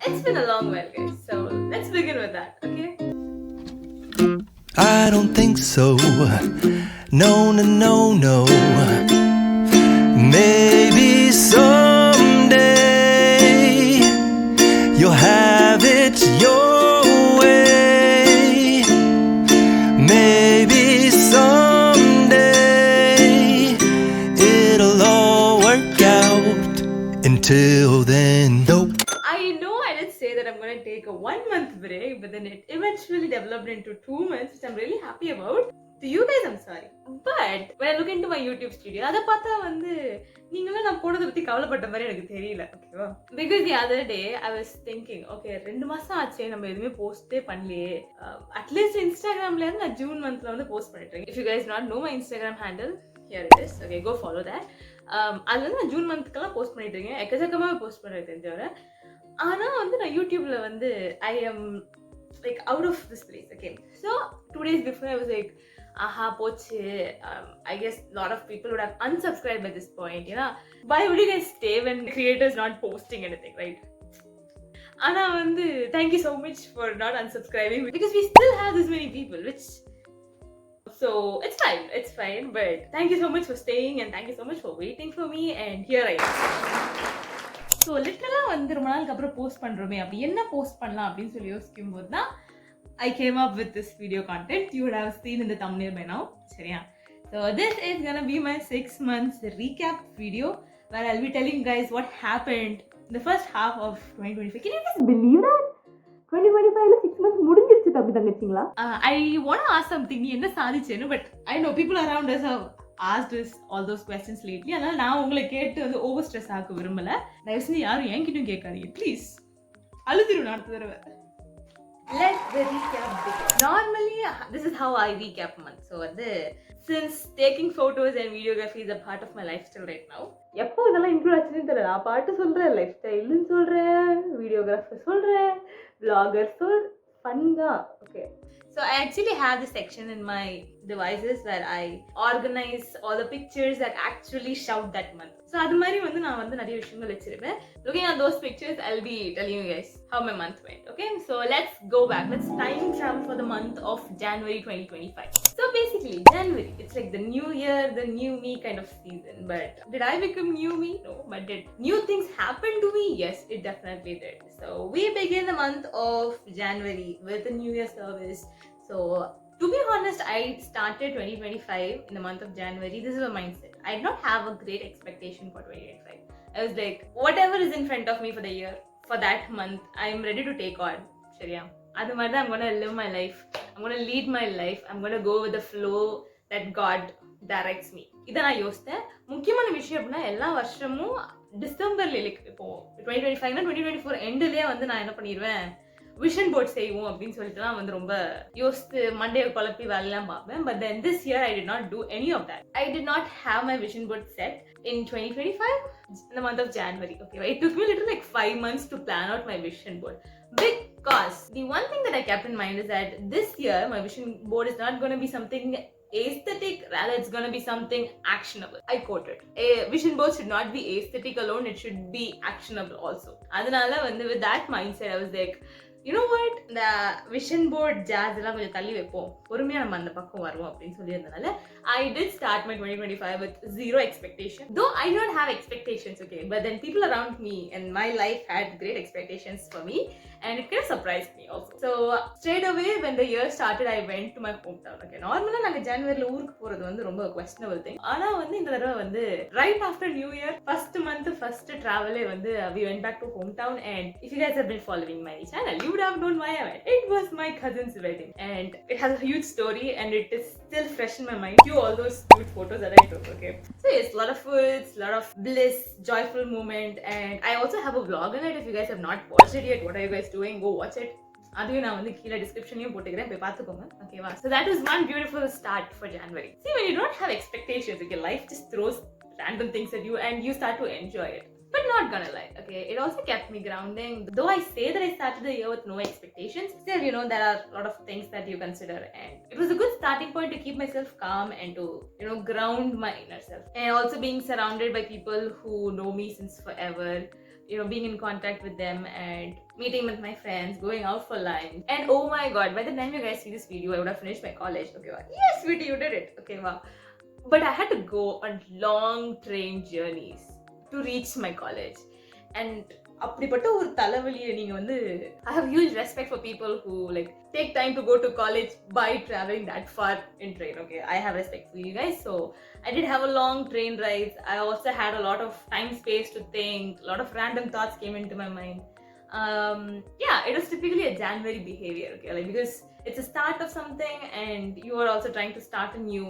It's been a long while, guys, so let's begin with that, okay? I don't think so. No, no, no, no. Maybe someday you'll have it your way. Maybe someday it'll all work out. Until then, though. I know I did say that I'm going to take a 1 month break, but then it eventually developed into 2 months, which I'm really happy about. To you guys, I'm sorry. But when I look into my YouTube studio, அதை பார்த்தா வந்து நீங்களும் நான் போனதை பத்தி கவலைப்பட்ட மாதிரி எனக்கு தெரியல, ஓகேவா? Because the other day I was thinking, okay, 2 மாசம் ஆச்சே நம்ம எதுவுமே போஸ்டே பண்ணலையே. அட்லீஸ்ட் இன்ஸ்டாகிராம்ல இருந்து நான் ஜூன் மந்த்ல வந்து போஸ்ட் பண்ணிட்டு இருக்கேன். If you guys not know my Instagram handle, here it is. Okay, go follow that. அது வந்து நான் ஜூன் மந்த்க்கெல்லாம் போஸ்ட் பண்ணிட்டு இருக்கேன். எக்கச்சக்கமாக போஸ்ட் பண்ணுறது தெரிஞ்சவரை. ஆனால் வந்து நான் யூடியூப்ல வந்து I am like out of this place. Okay, so 2 days before I was like, aha, pochu. I guess a lot of people would have unsubscribed at this point. You know, why would you guys stay when creators not posting anything, right? Ana vandu, thank you so much for not unsubscribing, because we still have this many people, which, so it's fine, but thank you so much for staying and thank you so much for waiting for me, and here I am. So literally வந்து ரொம்ப நாளுக்கு அப்புறம் post பண்றோமே, அப்படி என்ன post பண்ணலாம் அப்படின்னு சொல்லி யோசிக்கும் போது தான் I came up with this video content. You would have seen in the thumbnail by now. சரியா? So this is gonna be my 6 months recap video where I'll be telling you guys what happened in the first half of 2025. Can you just believe that? 2025ல 6 months முடிஞ்சிருச்சு தம்பி தங்கச்சிங்களா? I want to ask something. நீ என்ன சாதிச்சேன்னு, but I know people around us have asked us all those questions lately. அதனால நான் உங்களை கேட்டு வந்து over stress ஆக்க விரும்பல. தயவு செஞ்சு யாரும் என்கிட்டயும் கேட்காதீங்க ப்ளீஸ். அழுத்திரும் அடுத்த தடவை. Let the recap begin. Normally, this is how I recap month. So, since taking photos and videography is a part of my lifestyle right now, எப்போ இதெல்லாம் இன்க்ளூட் ஆச்சுன்னு தெரியல. நான் பாட்டு சொல்றேன், லைஃப் ஸ்டைல்னு சொல்றேன், வீடியோகிராஃபர் சொல்றேன், vlogger ஃபன் தான். Okay, so I actually have this section in my devices where I organize all the pictures that actually shout that month. So அது மாதிரி வந்து நான் வந்து நிறைய விஷயங்கள் வச்சிருப்பேன். Looking at those pictures, I'll be telling you guys how my month went. Okay, so let's go back. Let's time travel for the month of January 2025. So basically, January, it's like the new year, the new me kind of season. But did I become new me? No. But did new things happen to me? Yes, it definitely did. So we begin the month of January with the New Year service. So to be honest, I started 2025 in the month of January. This is a mindset. I did not have a great expectation for 2025. I was like, whatever is in front of me for the year, for that month, I am ready to take on. Shariya. Adu madha, I'm going to live my life. I'm going to lead my life. I'm going to go with the flow that God directs me. இதை நான் யோசித்தேன். முக்கியமான விஷயம் அப்படின்னா எல்லா வருஷமும் டிசம்பர்ல இப்போ 2025 2024 எண்ட்லயே வந்து நான் என்ன பண்ணிடுவேன், விஷன் போர்ட் செய்வோம் அப்படின்னு சொல்லிட்டுலாம் வந்து ரொம்ப யோசித்து மண்டே குழப்பி வேலையெல்லாம் பார்ப்பேன். But then this year I did not do any of that. I did not have my vision board set in 2025 in the month of January. Okay, it took me literally like 5 months to plan out my vision board, because the one thing that I kept in mind is that this year my vision board is not going to be something aesthetic, rather it's going to be something actionable. I quoted, a vision board should not be aesthetic alone, it should be actionable also. Adanala வந்து with that mindset I was like, you know what, the vision board jazz எல்லாம் கொஞ்சம் தள்ளி வைப்போம், பொறுமையா நம்ம அந்த பக்கம் வருவோம் அப்படின்னு சொல்லியிருந்தனால I did start my 2025 with zero expectation. Though I don't have expectations, okay, but then people around me and my life had great expectations for me, and it kind of surprised me also. So straight away when the year started, I went to my hometown. Okay, normally நாங்க ஜனவரில ஊருக்கு போறது வந்து ரொம்ப questionable thing. ஆனா வந்து இந்த தடவை வந்து right after New Year, first month, first travel வந்து we went back to hometown. And if you guys have been following my channel, you would have known why I went. It was my cousin's wedding, and it has a huge story, and it is still fresh in my mind. All those cute photos that I took. Okay, so yes, a lot of foods, a lot of bliss, joyful moment, and I also have a vlog in it. If you guys have not watched it yet, what are you guys doing? Go watch it. அதுவும் நான் வந்து கீழே டிஸ்கிரிப்ஷன்லயும் போட்டுக்கிறேன், போய் பார்த்துக்கோங்க. ஓகேவா? So that is one beautiful start for January. See, when you don't have expectations, okay, life just throws random things at you and you start to enjoy it. But not gonna lie, okay, it also kept me grounding. Though I say that I started the year with no expectations, still, you know, there are a lot of things that you consider, and it was a good starting point to keep myself calm and to, you know, ground my inner self. And also being surrounded by people who know me since forever, being in contact with them and meeting with my friends, going out for lunch. And oh my god, by the time you guys see this video, I would have finished my college. Okay, wow. Yes, Sweety, you did it. Okay, wow. But I had to go on long train journeys to reach my college. And அப்படிப்பட்ட ஒரு தலைவலியை நீங்க வந்து I have huge respect for people who like take time to go to college by traveling that far in train. Okay, I have respect for you guys. So I did have a long train ride. I also had a lot of time space to think. A lot of random thoughts came into my mind. Yeah, it was typically a January behavior. Okay, like because it's a start of something and you are also trying to start a new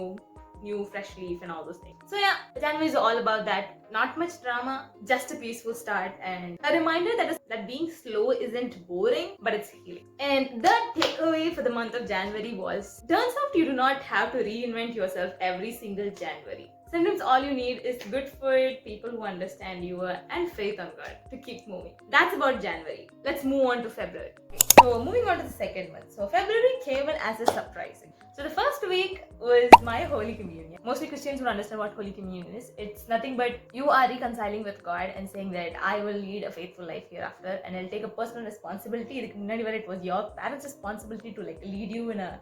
fresh leaf and all those things. So yeah, January is all about that. Not much drama, just a peaceful start and a reminder that being slow isn't boring, but it's healing. And the takeaway for the month of January was, turns out you do not have to reinvent yourself every single January. Sometimes all you need is good food, people who understand you, and faith on God to keep moving. That's about January. Let's move on to February. So moving on to the second month. So February came in as a surprise. So the first week was my Holy Communion. Mostly Christians would understand what Holy Communion is. It's nothing but you are reconciling with God and saying that I will lead a faithful life hereafter and I'll take a personal responsibility. It was your parents' responsibility to like lead you in a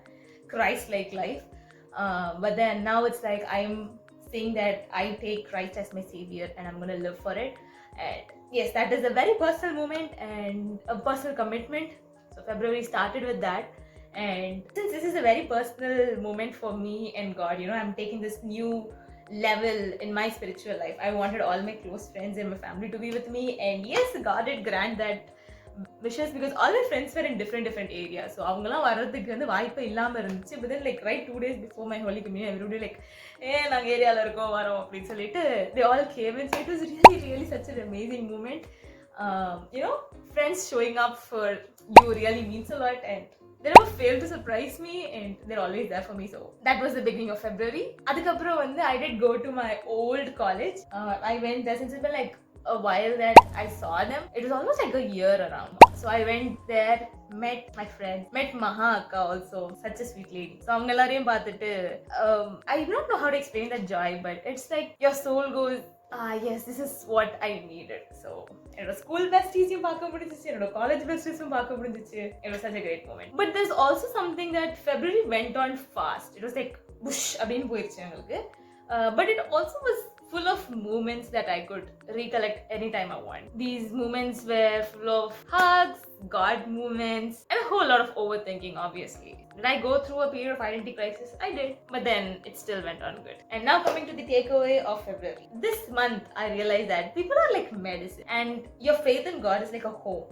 Christ-like life. But then now it's like I'm saying that I take Christ as my savior and I'm going to live for it. And yes, that is a very personal moment and a personal commitment. So February started with that. And since this is a very personal moment for me and God, I'm taking this new level in my spiritual life. I wanted all my close friends and my family to be with me, and yes, God did grant that wishes because all my friends were in different areas. So அவங்கலாம் வரதுக்கு வந்து வாய்ப்பு இல்லாம இருந்துச்சு. But then like right 2 days before my Holy Communion, everybody like நாங்க ஏரியால இருக்கோம் வரோம் அப்படின்னு சொல்லிட்டு they all came, and so it was really such an amazing moment. Friends showing up for you really means a lot, and they never fail to surprise me and they're always there for me. So that was the beginning of February. Adukapra வந்து I did go to my old college. I went there since it's been like a while that I saw them. It was almost like a year around. So I went there, met my friends, met Maha Akka also, such a sweet lady. So avanga ellaரையும் பார்த்துட்டு I do not know how to explain that joy, but it's like your soul goes, yes, this is what I needed. So என்னோட school பெஸ்டீஸையும் பார்க்க முடிஞ்சிச்சு, என்னோட college பெஸ்டீஸும் பார்க்க முடிஞ்சிச்சு. It was such a great moment. But there's also something that February went on fast. It was like whoosh அப்படின்னு போயிடுச்சு எங்களுக்கு. But it also was full of moments that I could recollect anytime I want. These moments were full of hugs, God moments, and a whole lot of overthinking, obviously. Did I go through a period of identity crisis? I did, but then it still went on good. And now coming to the takeaway of February. This month, I realized that people are like medicine, and your faith in God is like a home.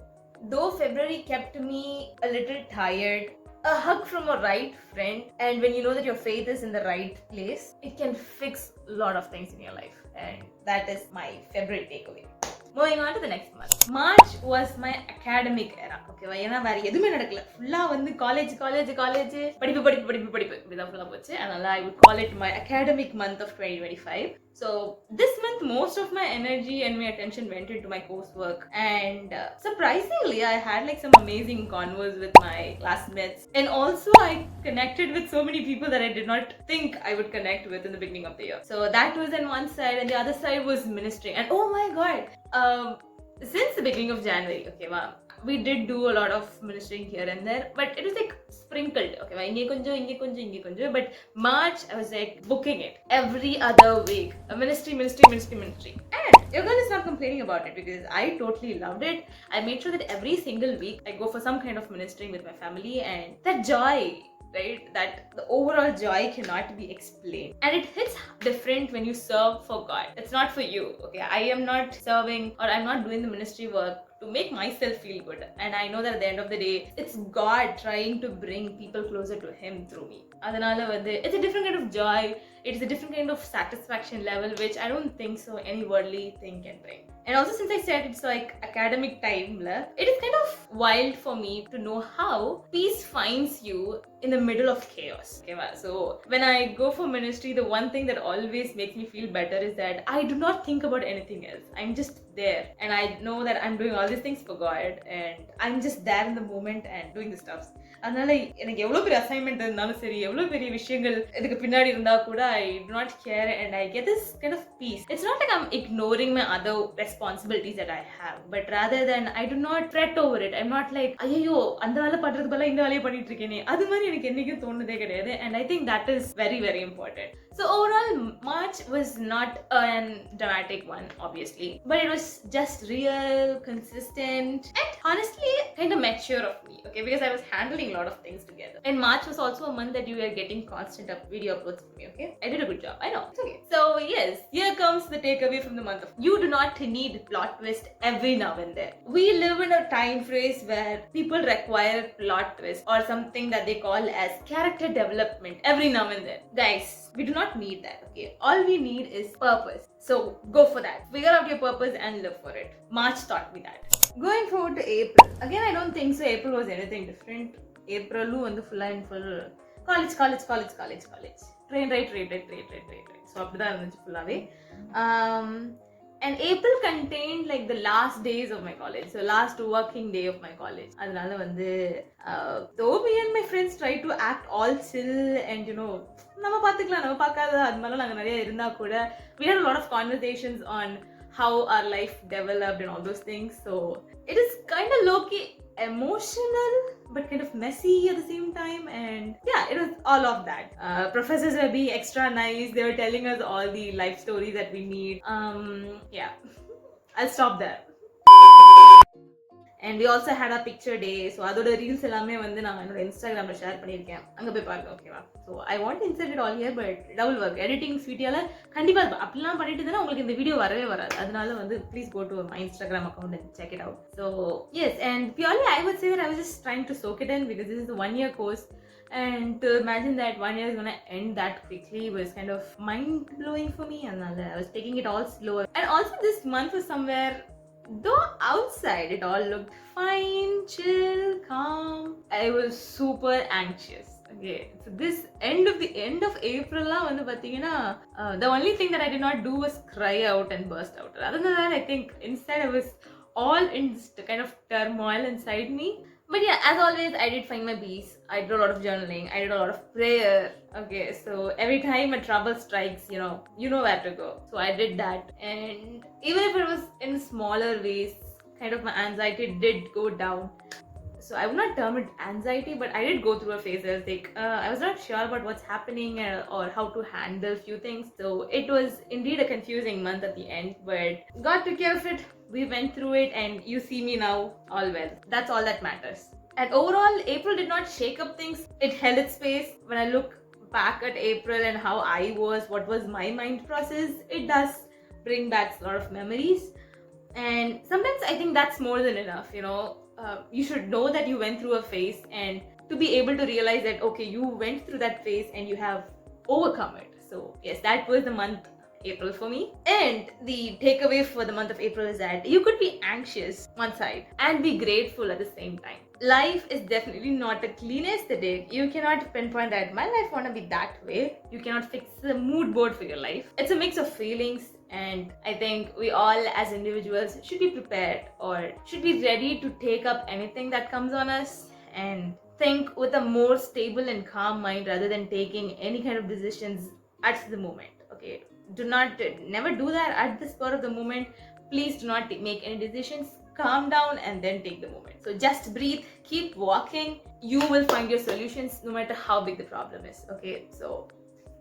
Though February kept me a little tired, a hug from a right friend, and when you know that your faith is in the right place, it can fix a lot of things in your life. And that is my February takeaway. Moving on to the next month. March was my academic era. Okay, ஏன்னா வேற எதுவுமே நடக்கல. ஃபுல்லா வந்து college படிப்பு இப்படிதான் ஃபுல்லா போச்சு. அதனால I would call it my academic month of 2025. So this month most of my energy and my attention went into my coursework, and surprisingly I had like some amazing convos with my classmates, and also I connected with so many people that I did not think I would connect with in the beginning of the year. So that was on one side, and the other side was ministry. And oh my god, since the beginning of January, okay, wow, we did do a lot of ministering here and there, but it was like sprinkled. Okay, wow, inge konjo, but March I was like booking it every other week. Ministry. And your girl is not complaining about it because I totally loved it. I made sure that every single week I go for some kind of ministering with my family, and that joy, right, that the overall joy cannot be explained, and it hits different when you serve for God. It's not for you. Okay, I am not serving, or I'm not doing the ministry work to make myself feel good, and I know that at the end of the day it's God trying to bring people closer to him through me. Adanala vande it's a different kind of joy, it is a different kind of satisfaction level which I don't think so any worldly thing can bring. And also, since I said it's like academic time, it is kind of wild for me to know how peace finds you in the middle of chaos. Okay, so when I go for ministry, the one thing that always makes me feel better is that I do not think about anything else. I'm just there, and I know that I'm doing all these things for God, and I'm just there in the moment and doing the stuff. அதனால எனக்கு எவ்வளோ பெரிய assignment இருந்தாலும் சரி, எவ்வளவு பெரிய விஷயங்கள் இதுக்கு பின்னாடி இருந்தா கூட I do not care and I get this kind of peace. It's not like I'm ignoring my other responsibilities that I have, but rather than I do not fret over it. I'm not like ஐயோ அந்த வேலை பண்றதுக்கு பதிலா இந்த வேலையை பண்ணிட்டு இருக்கேனே, அது மாதிரி எனக்கு என்னைக்கும் தோணுதே கிடையாது. And I think that is very very important. So overall March was not a dramatic one obviously, but it was just real, consistent, and honestly kind of mature of me, okay, because I was handling a lot of things together. And March was also a month that you were getting constant video uploads from me, okay? I did a good job, I know, it's okay. So yes, here comes the takeaway from the month of you do not need plot twist every now and then. We live in a time phrase where people require plot twist or something that they call as character development every now and then. Guys, we do not need that, okay? All we need is purpose. So go for that. Figure out your purpose and live for it. March taught me that. Going forward to April. Again, I don't think so April was anything different. April வந்து full and full college. Train right. So அப்படிதான் இருந்துச்சு ஃபுல்லாவே. And April contained like the last days of my college, so last working day of my college. அதனால வந்து though me and my friends tried to act all chill and you know நம்ம பாத்துக்கலாம் நம்ம பார்க்காத அது மாதிரி நாங்க நிறைய இருந்தா கூட we had a lot of conversations on how our life developed and all those things. So it is kind of low-key emotional but kind of messy at the same time, and yeah, it was all of that. Professors were being extra nice. They were telling us all the life stories that we need. Yeah, I'll stop there. And we also had a picture day, so அதோட reels எல்லாமே வந்து நான் என்னோட இன்ஸ்டாகிராம்ல share பண்ணியிருக்கேன், அங்க போய் பாருங்க, ஓகேவா? So I want to insert it all here, but double work editing Sweetyயால கண்டிப்பா அப்படிலாம் பண்ணிட்டு இருந்தா உங்களுக்கு இந்த வீடியோ வரவே வராது. அதனால வந்து please go to my Instagram account and check it out. So yes, and purely I would say that I was just trying to soak it in because this is the 1-year course, and to imagine that 1 year is gonna end that quickly was kind of mind blowing for me, and I was taking it all slower. And also this month was somewhere, though outside it all looked fine, chill, calm, I was super anxious. Okay, so this end of April la vandu pathina the only thing that I did not do was cry out and burst out. Other than that, I think instead I was all in this kind of turmoil inside me. But yeah, as always, I did find my peace. I did a lot of journaling. I did a lot of prayer. Okay, so every time a trouble strikes, you know where to go. So I did that, and even if it was in smaller ways, kind of my anxiety did go down. So I would not term it anxiety, but I did go through a phase where like I was not sure about what's happening or how to handle few things. So it was indeed a confusing month at the end, but God took care of it. We went through it, and you see me now all well. That's all that matters. And overall, April did not shake up things. It held its space. When I look back at April and how I was, what was my mind process, it does bring back a lot of memories. And sometimes I think that's more than enough, you should know that you went through a phase, and to be able to realize that okay, you went through that phase and you have overcome it. So yes, that was the month April for me. And the takeaway for the month of April is that you could be anxious one side and be grateful at the same time. Life is definitely not a clean aesthetic. You cannot pinpoint that my life wanna be that way. You cannot fix the mood board for your life. It's a mix of feelings, and I think we all as individuals should be prepared or should be ready to take up anything that comes on us, and think with a more stable and calm mind rather than taking any kind of decisions at the moment. Okay, never do that at the spur of the moment. Please do not make any decisions. Calm down and then take the moment. So just breathe, keep walking. You will find your solutions no matter how big the problem is. Okay, so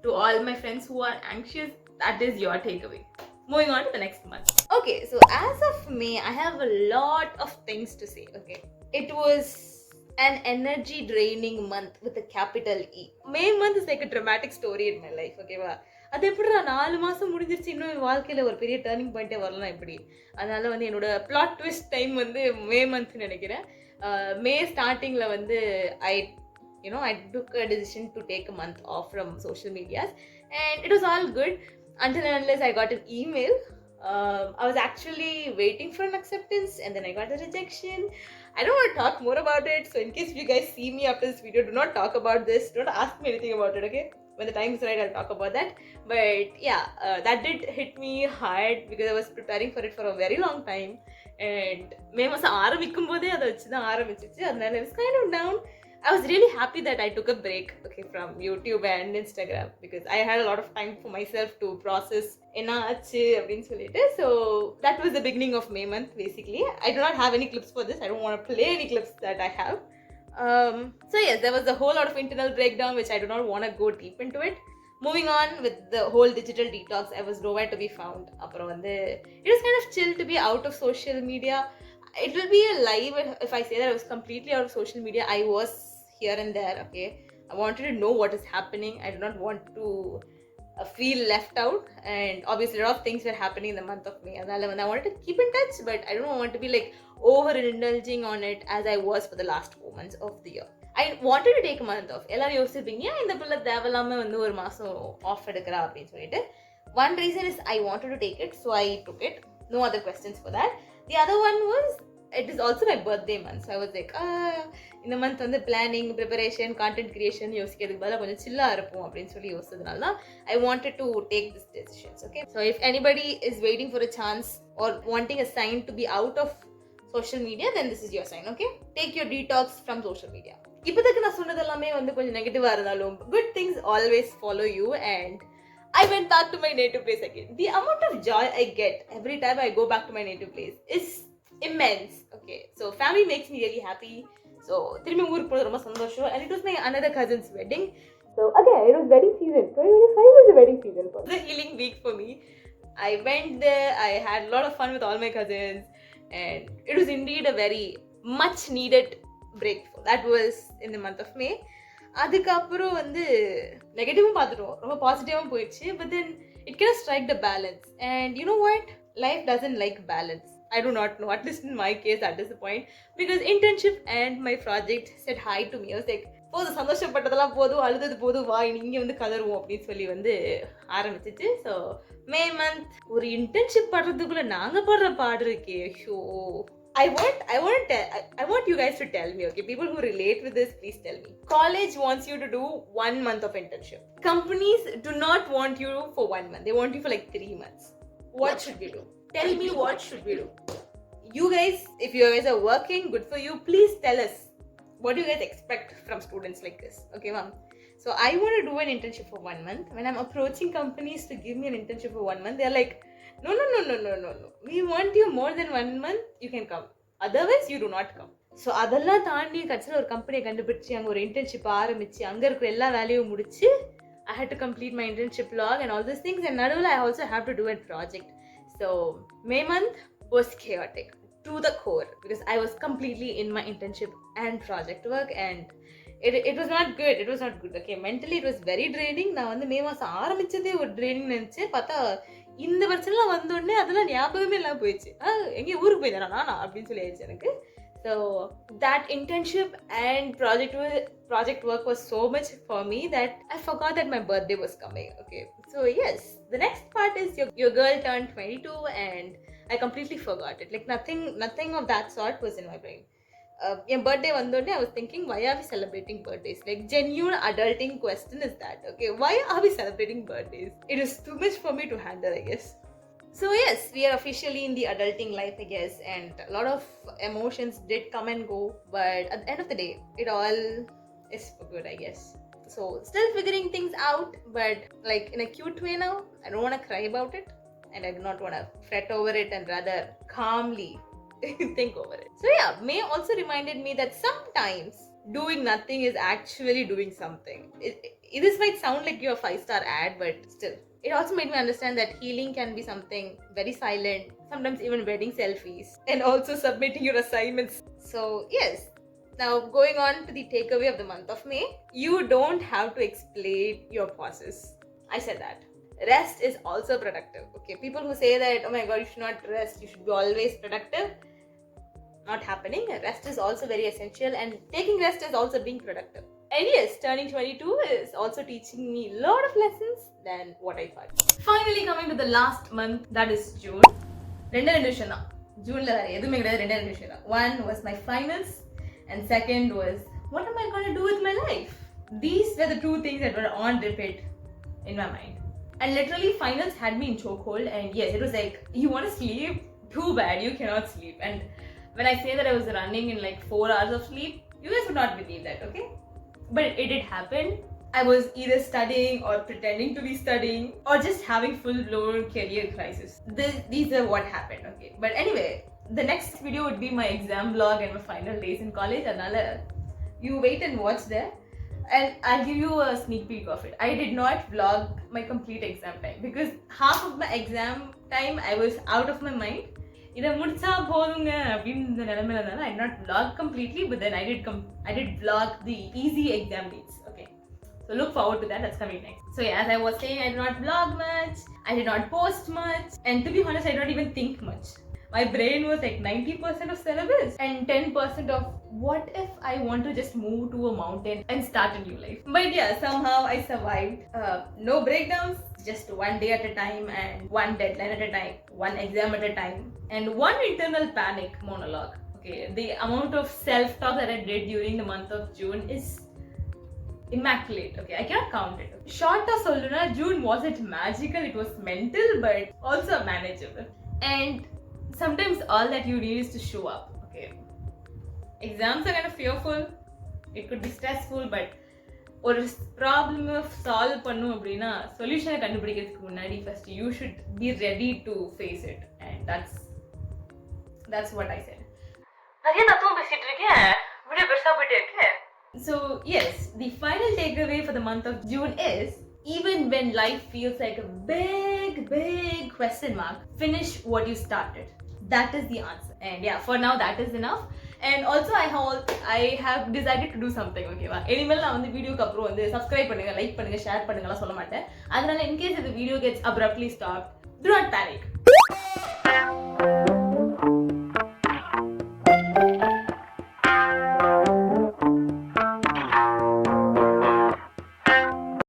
to all my friends who are anxious, that is your takeaway. Moving on to the next month. Okay, so as of May, I have a lot of things to say. Okay, it was an energy draining month with a capital E. May month is like a dramatic story in my life. Okay, அது எப்படிடா 4 மாசம் முடிஞ்சிருச்சு, இன்னும் என் வாழ்க்கையில ஒரு பெரிய turning பாயிண்டே வரலாம் எப்படி? அதனால வந்து என்னோட பிளாட் ட்விஸ்ட் டைம் வந்து மே மந்த் நினைக்கிறேன். மே ஸ்டார்டிங்ல வந்து I took a decision to take a month off from social medias, and it was all good until and unless I got an email. I was actually waiting for an acceptance, and then I got a rejection. I don't want to talk more about it, so in case you guys see me after this video, do not talk about this, don't ask me anything about it, okay? When the time is right, I'll talk about that. But yeah, that did hit me hard because I was preparing for it for a very long time, and May மாசம் ஆரம்பிக்கும் போதே அதை வச்சு தான் ஆரம்பிச்சிச்சு. அதனால I was kind of down, I was really happy that I took a break, okay, from YouTube and Instagram because I had a lot of time for myself to process enna aachu appdin solittu. So that was the beginning of May month basically. I do not have any clips for this. I don't want to play any clips that I have. So yes, there was a whole lot of internal breakdown which I do not want to go deep into it. Moving on with the whole digital detox, I was nowhere to be found. It was kind of chill to be out of social media. It will be a lie if I say that I was completely out of social media. I was here and there, okay. I wanted to know what is happening. I do not want to feel left out, and obviously a lot of things were happening in the month of May, and I wanted to keep in touch, but I don't want to be like overindulging on it as I was for the last 4 months of the year. I wanted to take a month off. எல்லாரும் யோசிப்பீங்க இந்த பிள்ளை தேவையில்லாம வந்து ஒரு மாசம் of எடுக்கிறா அப்படின்னு சொல்லிட்டு. One reason is I wanted to take it, so I took it. No other questions for that. The other one was it is also my birthday month, so I was like இந்த month வந்து planning, preparation, content creation யோசிக்கிறதுக்கு பதிலாக கொஞ்சம் சில்லா இருப்போம் அப்படின்னு சொல்லி யோசிச்சதுனால தான் I wanted to take this decisions. Okay, so if anybody is waiting for a chance or wanting a sign to be out of social media, then this is your sign. Okay, take your detox from social media. இப்போதைக்கு நான் சொன்னது எல்லாமே வந்து கொஞ்சம் நெகட்டிவா இருந்தாலும் good things always follow you, and I went back to my native place again. The amount of joy I get every time I go back to my native place is immense. Okay, so family makes me really happy. So திரும்பி ஊருக்கு போறது ரொம்ப சந்தோஷம், and it was my another cousin's wedding. So again, it was wedding season. 2025 was a wedding season for me. The healing week for me. I went there, I had a lot of fun with all my cousins, and it was indeed a very much needed break. That was in the month of May. அதுக்கப்புறம் வந்து நெகட்டிவும் பார்த்துட்டோம், ரொம்ப பாசிட்டிவாகவும் போயிடுச்சு. But then it kind of strike the balance, and you know what, life doesn't like balance. I do not know, at least in my case that is the point, because internship and my project said hi to me. I was like, போதும் சந்தோஷப்பட்டதெல்லாம் போதும், அழுதது போதும், வா இங்கே வந்து கதறுவோம் அப்படின்னு சொல்லி வந்து ஆரம்பிச்சிச்சு. ஸோ மே மந்த் ஒரு இன்டர்ன்ஷிப் படுறதுக்குள்ள நாங்கள் படுற பாடு இருக்கே. Show I want you guys to tell me, okay? People who relate with this, please tell me. College wants you to do 1 month of internship. Companies do not want you for 1 month. They want you for like 3 months. What should we do? Tell me, what should we do? You guys, if you guys are working, good for you. Please tell us, what do you guys expect from students like this? Okay, ma'am. So I want to do an internship for 1 month. When I'm approaching companies to give me an internship for 1 month, they're like, no. We want you more than 1 month. You can come. Otherwise, you do not come. So அதெல்லாம் தாண்டி கடைசியில் ஒரு கம்பெனியை கண்டுபிடிச்சி அங்கே ஒரு internship ஆரம்பிச்சு அங்கே இருக்கிற எல்லா வேலையும் முடிச்சு I had to complete my internship log and all these things, and நடுவில் I also have to do a project. So May month was chaotic to the core because I was completely in my internship and project work, and it was not good. It was not good. Okay, mentally it was very draining. நான் வந்து மே மாதம் ஆரம்பிச்சதே ஒரு training நினச்சி பார்த்தா இந்த வருஷம்லாம் வந்தோடனே அதெல்லாம் ஞாபகமே இல்லாமல் போயிடுச்சு. எங்கேயும் ஊருக்கு போயிருந்தேன் நானா அப்படின்னு சொல்லி ஆயிடுச்சு எனக்கு. So that internship and project work was so much for me that I forgot that my birthday was coming. Okay, so yes, the next part is your girl turned 22 and I completely forgot it. Like nothing of that sort was in my brain. Your birthday vandone, I was thinking, why are we celebrating birthdays? Like genuine adulting question is that. Okay, why are we celebrating birthdays? It is too much for me to handle, I guess. So yes, we are officially in the adulting life, I guess, and a lot of emotions did come and go, but at the end of the day, it all is for good, I guess. So still figuring things out, but like in a cute way now. I don't want to cry about it, and I do not want to fret over it, and rather calmly think over it. So yeah, May also reminded me that sometimes doing nothing is actually doing something. This might sound like your 5-star ad, but still. It also made me understand that healing can be something very silent, sometimes even wedding selfies, and also submitting your assignments. So yes, now going on to the takeaway of the month of May, you don't have to explain your process. I said that. Rest is also productive. Okay, people who say that, oh my god, you should not rest, you should be always productive. Not happening. Rest is also very essential, and taking rest is also being productive. And yes, turning 22 is also teaching me a lot of lessons than what I thought. Finally coming to the last month, that is June. ரெண்டு விஷயம் தான் ஜூன்ல வேற எதுவுமே கிடையாது. ரெண்டு விஷயம் தான். One was my finals, and second was what am I going to do with my life? These were the two things that were on repeat in my mind. And literally finals had me in chokehold, and yes, it was like, you want to sleep? Too bad, you cannot sleep. And when I say that I was running in like 4 hours of sleep, You guys would not believe that, okay? But it did happen. I was either studying or pretending to be studying or just having full-blown career crisis. These are what happened, okay? But anyway, the next video would be my exam vlog and my final days in college. Another, you wait and watch there. And I'll give you a sneak peek of it. I did not vlog my complete exam time because half of my exam time I was out of my mind. இதை முடிச்சா போதுங்க அப்படின்னு இந்த நிலைமையில இருந்தாலும் I did not vlog completely, but then I did vlog the easy exam dates. Okay, so look forward to that. That's coming next. So yeah, as I was saying, I did not vlog much, I did not post much, and to be honest, I did not even think much. My brain was like 90% of syllabus and 10% of what if I want to just move to a mountain and start a new life. But yeah, somehow I survived. No breakdowns, just one day at a time and one deadline at a time, one exam at a time, and one internal panic monologue. Okay, the amount of self-talk that I did during the month of June is immaculate. Okay, I cannot count it. Short of Soluna, June wasn't magical, it was mental but also manageable. And sometimes all that you need is to show up. Okay, exams are kind of fearful, it could be stressful, but ஒரு problem solve பண்ணும் அப்படின்னா சொல்யூஷனை கண்டுபிடிக்கிறதுக்கு முன்னாடி first you should be ready to face it and that's what I said. நிறைய தத்துவம் பேசிட்டு இருக்கேன், வீடியோ பெருசா போயிட்டே இருக்கு. So yes, the final takeaway for the month of June is, even when life feels like a big question mark, finish what you started. That is the answer. And yeah, for now that is enough. And also I have decided to do something. Okay va, இனிமேல் நான் வந்து வீடியோக்கு அப்புறம் வந்து subscribe பண்ணுங்க, like பண்ணுங்க, share பண்ணுங்கலாம் சொல்ல மாட்டேன். அதனால in case the video gets abruptly stopped, do not panic.